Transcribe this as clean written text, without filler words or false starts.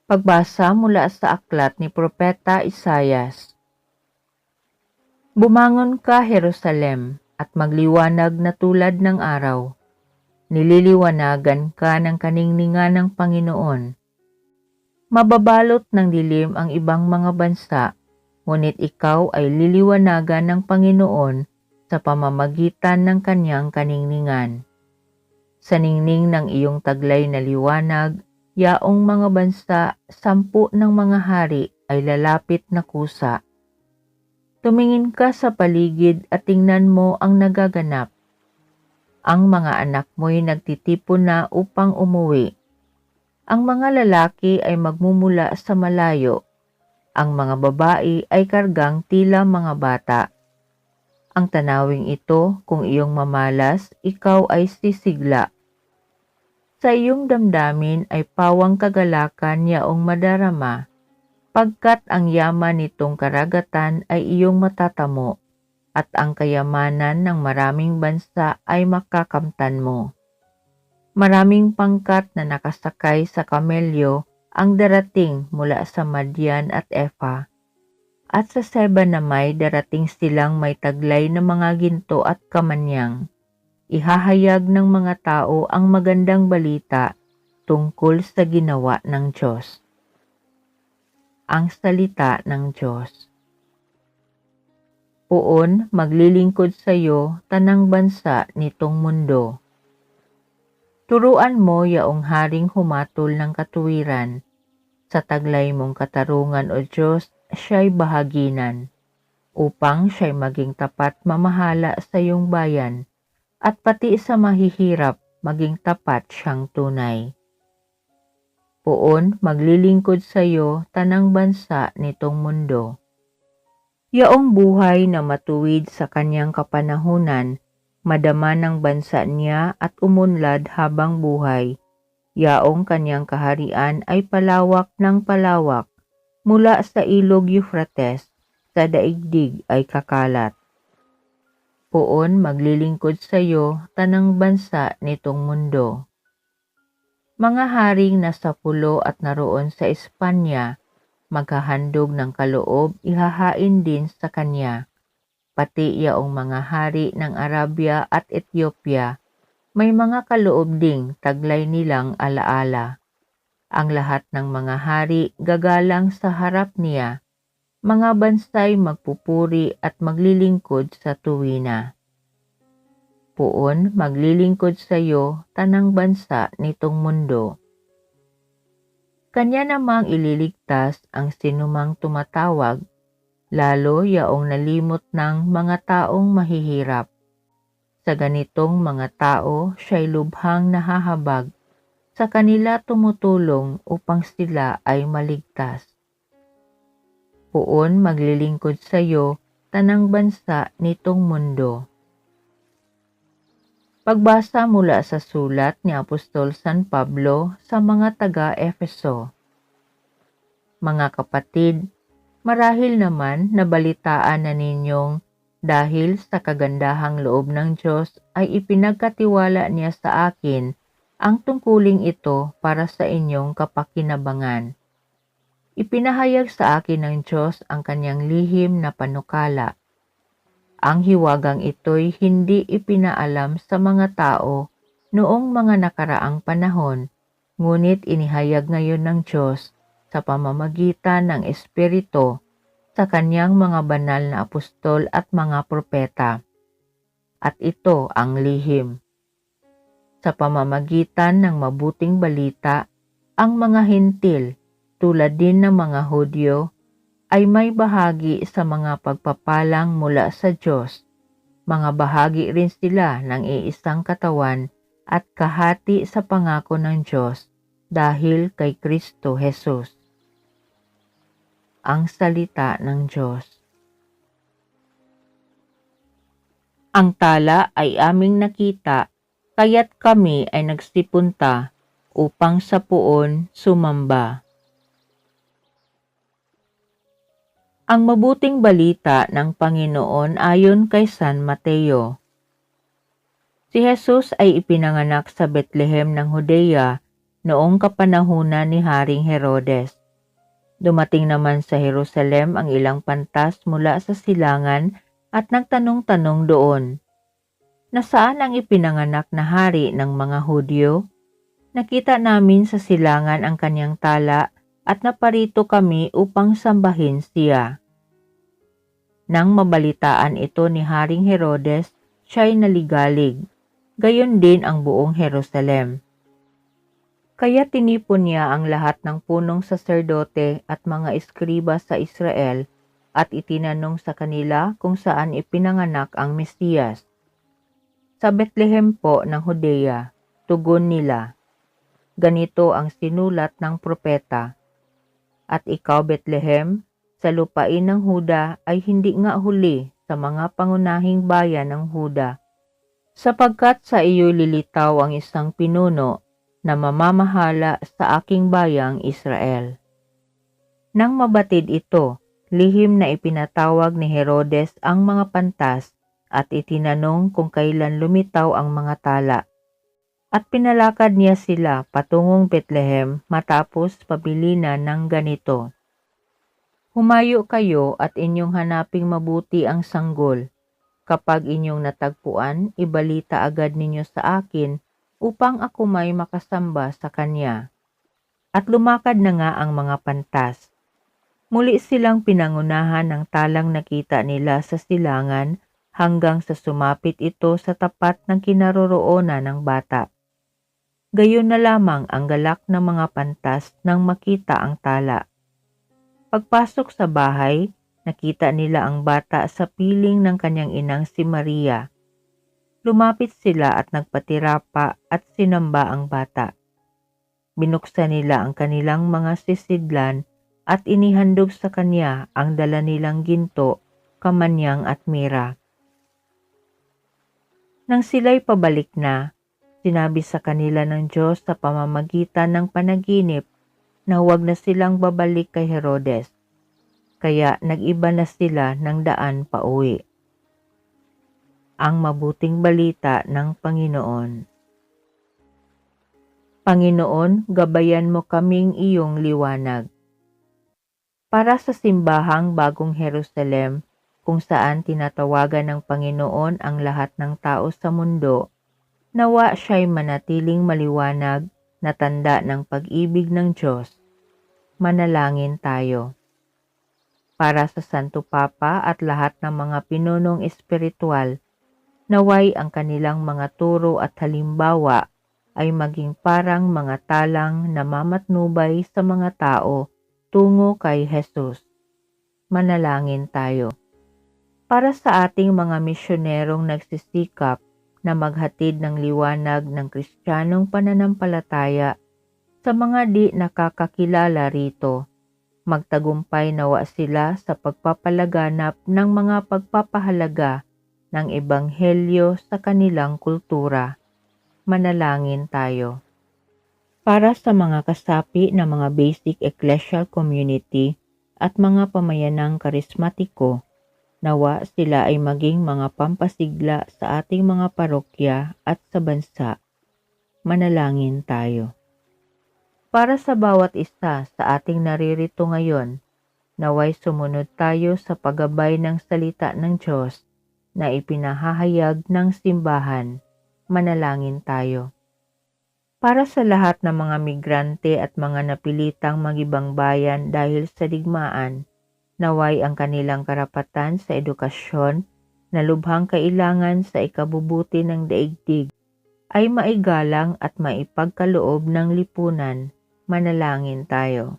Pagbasa mula sa aklat ni Propeta Isaias. Bumangon ka, Jerusalem, at magliwanag na tulad ng araw. Nililiwanagan ka ng kaningningan ng Panginoon. Mababalot ng dilim ang ibang mga bansa, ngunit ikaw ay liliwanagan ng Panginoon sa pamamagitan ng kanyang kaningningan. Sa ningning ng iyong taglay na liwanag, yaong mga bansa, 10 ng mga hari ay lalapit na kusa. Tumingin ka sa paligid at tingnan mo ang nagaganap. Ang mga anak mo'y nagtitipon na upang umuwi. Ang mga lalaki ay magmumula sa malayo. Ang mga babae ay kargang tila mga bata. Ang tanawing ito, kung iyong mamalas, ikaw ay sisigla. Sa iyong damdamin ay pawang kagalakan yaong madarama, pagkat ang yaman nitong karagatan ay iyong matatamo, at ang kayamanan ng maraming bansa ay makakamtan mo. Maraming pangkat na nakasakay sa kamelyo ang darating mula sa Madian at Efa, at sa Seba na may darating silang may taglay na mga ginto at kamanyang. Ihahayag ng mga tao ang magandang balita tungkol sa ginawa ng Diyos. Ang salita ng Diyos. Poon, maglilingkod sa iyo tanang bansa nitong mundo. Turuan mo yaong haring humatol ng katuwiran. Sa taglay mong katarungan o Diyos, siya'y bahaginan, upang siya'y maging tapat mamahala sa iyong bayan, at pati sa mahihirap maging tapat siyang tunay. Poon, maglilingkod sa iyo tanang bansa nitong mundo. Yaong buhay na matuwid sa kanyang kapanahunan, madama ng bansa niya at umunlad habang buhay. Yaong kanyang kaharian ay palawak ng palawak, mula sa ilog Euphrates, sa daigdig ay kakalat. Poon, maglilingkod sa iyo tanang bansa nitong mundo. Mga haring nasa pulo at naroon sa Espanya, maghahandog ng kaloob, ihahain din sa kanya. Pati yaong mga hari ng Arabia at Ethiopia, may mga kaloob ding taglay nilang alaala. Ang lahat ng mga hari gagalang sa harap niya, mga bansay magpupuri at maglilingkod sa tuwina. Poon, maglilingkod sa iyo tanang bansa nitong mundo. Kanya namang ililigtas ang sinumang tumatawag, lalo yaong nalimot ng mga taong mahihirap. Sa ganitong mga tao, siya'y lubhang nahahabag, sa kanila tumutulong upang sila ay maligtas. Poon, maglilingkod sa iyo tanang bansa nitong mundo. Pagbasa mula sa sulat ni Apostol San Pablo sa mga taga-Efeso. Mga kapatid, marahil naman nabalitaan na ninyong dahil sa kagandahang loob ng Diyos ay ipinagkatiwala niya sa akin ang tungkuling ito para sa inyong kapakinabangan. Ipinahayag sa akin ng Diyos ang kanyang lihim na panukala. Ang hiwagang ito'y hindi ipinaalam sa mga tao noong mga nakaraang panahon, ngunit inihayag ngayon ng Diyos sa pamamagitan ng Espiritu sa kanyang mga banal na apostol at mga propeta. At ito ang lihim. Sa pamamagitan ng mabuting balita, ang mga hintil, tulad din ng mga Hudyo, ay may bahagi sa mga pagpapalang mula sa Diyos. Mga bahagi rin sila ng iisang katawan at kahati sa pangako ng Diyos dahil kay Kristo Jesus. Ang salita ng Diyos. Ang tala ay aming nakita, kaya't kami ay nagsipunta upang sa puon sumamba. Ang mabuting balita ng Panginoon ayon kay San Mateo. Si Jesus ay ipinanganak sa Bethlehem ng Judea noong kapanahunan ni Haring Herodes. Dumating naman sa Jerusalem ang ilang pantas mula sa silangan at nagtanong-tanong doon, "Nasaan ang ipinanganak na hari ng mga Hudyo? Nakita namin sa silangan ang kanyang tala at naparito kami upang sambahin siya." Nang mabalitaan ito ni Haring Herodes, siya'y naligalig, gayon din ang buong Jerusalem. Kaya tinipon niya ang lahat ng punong saserdote at mga eskriba sa Israel at itinanong sa kanila kung saan ipinanganak ang Mesiyas. "Sa Bethlehem po ng Judea," tugon nila. "Ganito ang sinulat ng propeta, At ikaw, Bethlehem, sa lupain ng Huda ay hindi nga huli sa mga pangunahing bayan ng Huda, sapagkat sa iyo lilitaw ang isang pinuno na mamamahala sa aking bayang Israel." Nang mabatid ito, lihim na ipinatawag ni Herodes ang mga pantas at itinanong kung kailan lumitaw ang mga tala. At pinalakad niya sila patungong Bethlehem matapos pabilinan ng ganito, "Humayo kayo at inyong hanaping mabuti ang sanggol. Kapag inyong natagpuan, ibalita agad ninyo sa akin upang ako may makasamba sa kanya." At lumakad na nga ang mga pantas. Muli silang pinangunahan ng talang nakita nila sa silangan hanggang sa sumapit ito sa tapat ng kinaroroonan ng bata. Gayon na lamang ang galak ng mga pantas nang makita ang tala. Pagpasok sa bahay, nakita nila ang bata sa piling ng kanyang inang si Maria. Lumapit sila at nagpatirapa at sinamba ang bata. Binuksan nila ang kanilang mga sisidlan at inihandog sa kanya ang dala nilang ginto, kamanyang at mira. Nang sila'y pabalik na, sinabi sa kanila ng Diyos sa pamamagitan ng panaginip na huwag na silang babalik kay Herodes, kaya nag-iba na sila ng daan pauwi. Ang mabuting balita ng Panginoon. Panginoon, gabayan mo kaming iyong liwanag. Para sa simbahang Bagong Jerusalem, kung saan tinatawagan ng Panginoon ang lahat ng tao sa mundo, nawa siya'y manatiling maliwanag na tanda ng pag-ibig ng Diyos. Manalangin tayo. Para sa Santo Papa at lahat ng mga pinunong espiritual, naway ang kanilang mga turo at halimbawa ay maging parang mga talang na mamatnubay sa mga tao tungo kay Jesus. Manalangin tayo. Para sa ating mga misyonerong nagsisikap na maghatid ng liwanag ng Kristiyanong pananampalataya sa mga di nakakakilala rito, magtagumpay nawa sila sa pagpapalaganap ng mga pagpapahalaga ng Ebanghelyo sa kanilang kultura. Manalangin tayo. Para sa mga kasapi na mga basic ecclesial community at mga pamayanang karismatiko, nawa sila ay maging mga pampasigla sa ating mga parokya at sa bansa. Manalangin tayo. Para sa bawat isa sa ating naririto ngayon, naway sumunod tayo sa paggabay ng salita ng Diyos na ipinahahayag ng simbahan. Manalangin tayo. Para sa lahat ng mga migrante at mga napilitang magibang bayan dahil sa digmaan, naway ang kanilang karapatan sa edukasyon na lubhang kailangan sa ikabubuti ng daigdig ay maigalang at maipagkaloob ng lipunan. Manalangin tayo.